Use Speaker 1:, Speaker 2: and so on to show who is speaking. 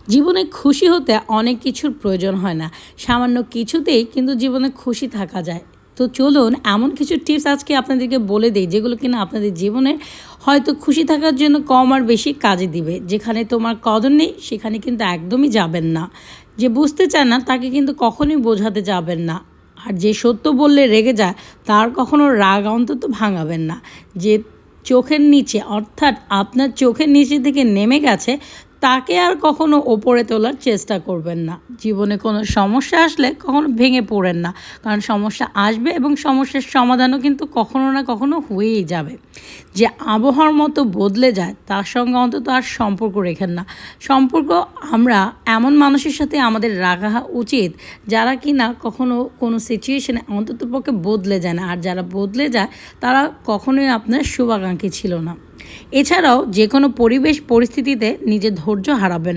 Speaker 1: জীবনে খুশি হতে অনেক কিছুর প্রয়োজন হয় না, সামান্য কিছুতেই কিন্তু জীবনে খুশি থাকা যায়। তো চলুন এমন কিছু টিপস আজকে আপনাদেরকে বলে দিই, যেগুলো কিনা আপনাদের জীবনে হয়তো খুশি থাকার জন্য কম আর বেশি কাজে দিবে। যেখানে তোমার কদর নেই সেখানে কিন্তু একদমই যাবেন না। যে বুঝতে চায় না তাকে কিন্তু কখনোই বোঝাতে যাবেন না। আর যে সত্য বললে রেগে যায় তার কখনো রাগ অন্তত ভাঙাবেন না। যে চোখের নিচে অর্থাৎ আপনার চোখের নিচে থেকে নেমে গেছে তাকে আর কখনো ওপরে তোলার চেষ্টা করবেন না। জীবনে কোনো সমস্যা আসলে কখনো ভেঙে পড়েন না, কারণ সমস্যা আসবে এবং সমস্যার সমাধানও কিন্তু কখনো না কখনো হয়েই যাবে। যে আবহাওয়ার মতো বদলে যায় তার সঙ্গে অন্তত আর সম্পর্ক রেখেন না। সম্পর্ক আমরা এমন মানুষের সাথে আমাদের রাখা উচিত যারা কি না কখনো কোনো সিচুয়েশনে অন্ততপক্ষে বদলে যায় না, আর যারা বদলে যায় তারা কখনোই আপনার শুভাকাঙ্ক্ষী ছিল না। এছাড়াও যে কোনো পরিবেশ পরিস্থিতিতে নিজের ধৈর্য হারাবেন